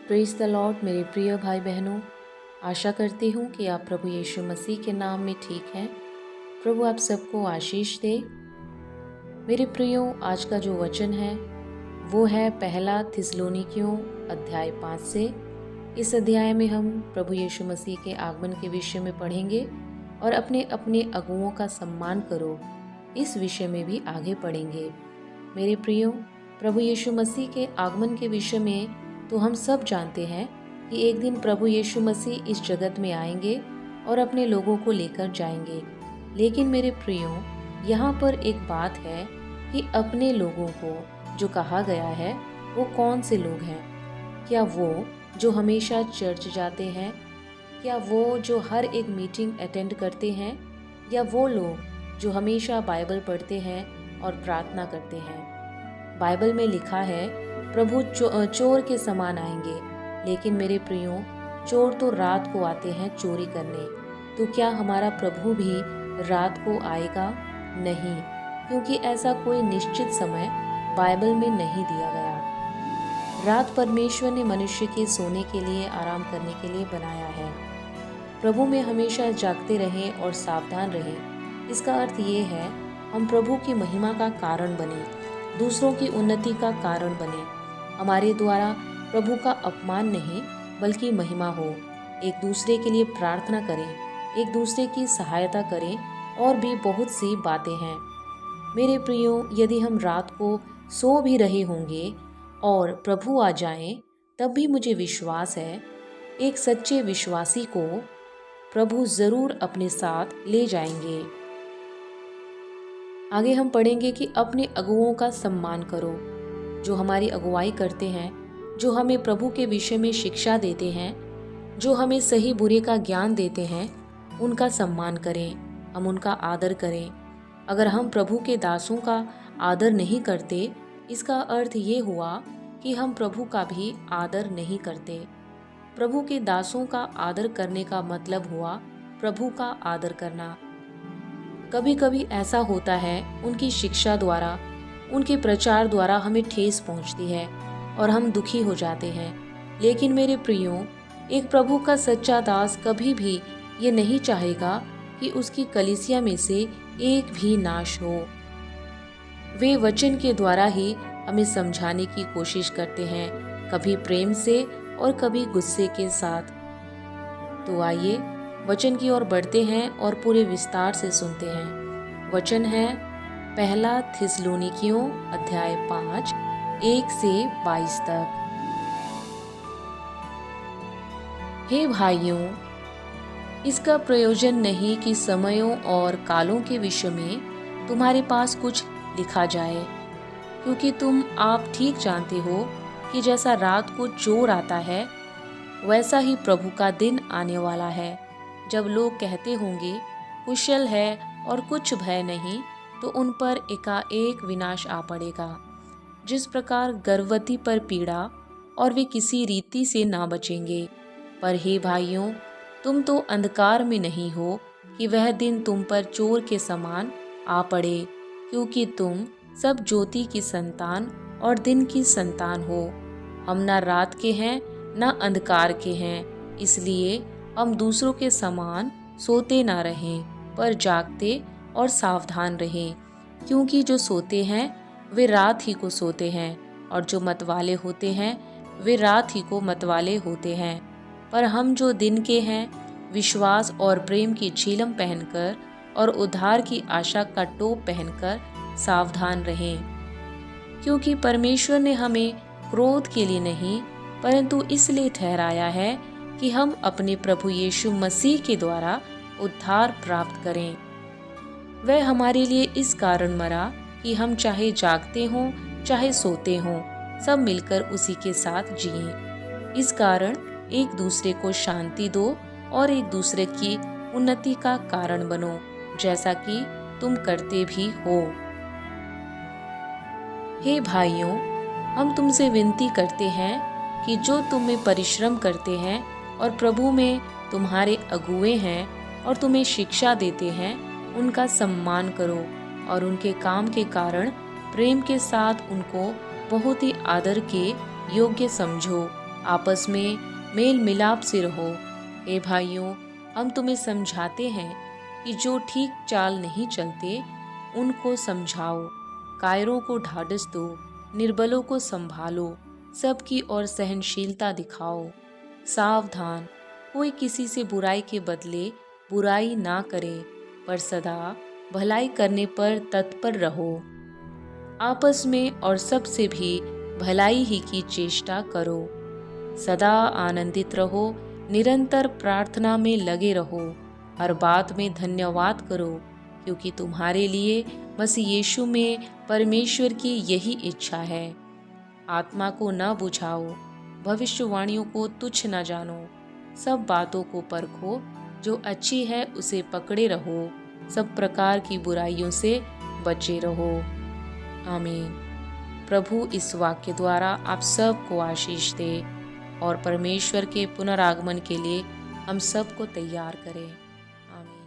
Praise the Lord मेरे प्रिय भाई बहनों, आशा करती हूँ कि आप प्रभु यीशु मसीह के नाम में ठीक हैं। प्रभु आप सबको आशीष दे। मेरे प्रियो, आज का जो वचन है वो है पहला थिस्सलुनीकियों अध्याय 5 से। इस अध्याय में हम प्रभु यीशु मसीह के आगमन के विषय में पढ़ेंगे और अपने अपने अगुओं का सम्मान करो, इस विषय में भी आगे पढ़ेंगे। मेरे प्रियो, प्रभु यीशु मसीह के आगमन के विषय में तो हम सब जानते हैं कि एक दिन प्रभु यीशु मसीह इस जगत में आएंगे और अपने लोगों को लेकर जाएंगे। लेकिन मेरे प्रियो, यहाँ पर एक बात है कि अपने लोगों को जो कहा गया है वो कौन से लोग हैं? क्या वो जो हमेशा चर्च जाते हैं? क्या वो जो हर एक मीटिंग अटेंड करते हैं? या वो लोग जो हमेशा बाइबल पढ़ते हैं और प्रार्थना करते हैं? बाइबल में लिखा है प्रभु चोर के समान आएंगे। लेकिन मेरे प्रियो, चोर तो रात को आते हैं चोरी करने। तो क्या हमारा प्रभु भी रात को आएगा? नहीं, क्योंकि ऐसा कोई निश्चित समय बाइबल में नहीं दिया गया। रात परमेश्वर ने मनुष्य के सोने के लिए, आराम करने के लिए बनाया है। प्रभु में हमेशा जागते रहें और सावधान रहें। इसका अर्थ ये है हम प्रभु की महिमा का कारण बने, दूसरों की उन्नति का कारण बने। हमारे द्वारा प्रभु का अपमान नहीं बल्कि महिमा हो। एक दूसरे के लिए प्रार्थना करें, एक दूसरे की सहायता करें और भी बहुत सी बातें हैं। मेरे प्रियो, यदि हम रात को सो भी रहे होंगे और प्रभु आ जाएं, तब भी मुझे विश्वास है एक सच्चे विश्वासी को प्रभु ज़रूर अपने साथ ले जाएंगे। आगे हम पढ़ेंगे कि अपने अगुओं का सम्मान करो। जो हमारी अगुवाई करते हैं, जो हमें प्रभु के विषय में शिक्षा देते हैं, जो हमें सही बुरे का ज्ञान देते हैं, उनका सम्मान करें, हम उनका आदर करें। अगर हम प्रभु के दासों का आदर नहीं करते, इसका अर्थ ये हुआ कि हम प्रभु का भी आदर नहीं करते। प्रभु के दासों का आदर करने का मतलब हुआ प्रभु का आदर करना। कभी कभी ऐसा होता है, उनकी शिक्षा द्वारा, उनके प्रचार द्वारा हमें ठेस पहुंचती है और हम दुखी हो जाते हैं। लेकिन मेरे प्रियो, एक प्रभु का सच्चा दास कभी भी ये नहीं चाहेगा कि उसकी कलीसिया में से एक भी नाश हो। वे वचन के द्वारा ही हमें समझाने की कोशिश करते हैं, कभी प्रेम से और कभी गुस्से के साथ। तो आइए वचन की ओर बढ़ते हैं और पूरे विस्तार से सुनते हैं। वचन है पहला थिस्सलुनीकियों अध्याय 5 1 से 22 तक। हे भाइयों, इसका प्रयोजन नहीं कि समयों और कालों के विषय में तुम्हारे पास कुछ लिखा जाए, क्योंकि आप ठीक जानते हो कि जैसा रात को चोर आता है, वैसा ही प्रभु का दिन आने वाला है। जब लोग कहते होंगे कुशल है और कुछ भय नहीं, तो उन पर एकाएक विनाश आ पड़ेगा। जिस प्रकार गर्भवती पर पीड़ा, और वे किसी रीति से ना बचेंगे। पर हे भाइयों, तुम तो अंधकार में नहीं हो कि वह दिन तुम पर चोर के समान आ पड़े, क्योंकि तुम सब ज्योति की संतान और दिन की संतान हो। हम ना रात के हैं ना अंधकार के हैं, इसलिए हम दूसरों के समान सोते ना रहें, पर जागते और सावधान रहें। क्योंकि जो सोते हैं वे रात ही को सोते हैं, और जो मतवाले होते हैं वे रात ही को मतवाले होते हैं। पर हम जो दिन के हैं, विश्वास और प्रेम की झिलम पहनकर और उद्धार की आशा का टोप पहनकर सावधान रहें। क्योंकि परमेश्वर ने हमें क्रोध के लिए नहीं, परंतु इसलिए ठहराया है कि हम अपने प्रभु यीशु मसीह के द्वारा उद्धार प्राप्त करें। वह हमारे लिए इस कारण मरा कि हम चाहे जागते हों चाहे सोते हों, सब मिलकर उसी के साथ जिएं। इस कारण एक दूसरे को शांति दो और एक दूसरे की उन्नति का कारण बनो, जैसा कि तुम करते भी हो। हे भाइयों, हम तुमसे विनती करते हैं कि जो तुम में परिश्रम करते हैं और प्रभु में तुम्हारे अगुए हैं और तुम्हें शिक्षा देते हैं, उनका सम्मान करो और उनके काम के कारण प्रेम के साथ उनको बहुत ही आदर के योग्य समझो। आपस में मेल मिलाप से रहो। हे भाइयों, हम तुम्हें समझाते हैं कि जो ठीक चाल नहीं चलते उनको समझाओ, कायरों को ढाढ़स दो, निर्बलों को संभालो, सबकी ओर सहनशीलता दिखाओ। सावधान, कोई किसी से बुराई के बदले बुराई ना करे, पर सदा भलाई करने पर तत्पर रहो। आपस में और सबसे भी भलाई ही की चेष्टा करो। सदा आनंदित रहो, निरंतर प्रार्थना में लगे रहो, हर बात में धन्यवाद करो, क्योंकि तुम्हारे लिए मसीह यीशु में परमेश्वर की यही इच्छा है। आत्मा को न बुझाओ, भविष्यवाणियों को तुच्छ न जानो, सब बातों को परखो, जो अच्छी है उसे पकड़े रहो, सब प्रकार की बुराइयों से बचे रहो। आमीन। प्रभु इस वाक्य द्वारा आप सबको आशीष दे और परमेश्वर के पुनरागमन के लिए हम सबको तैयार करें। आमीन।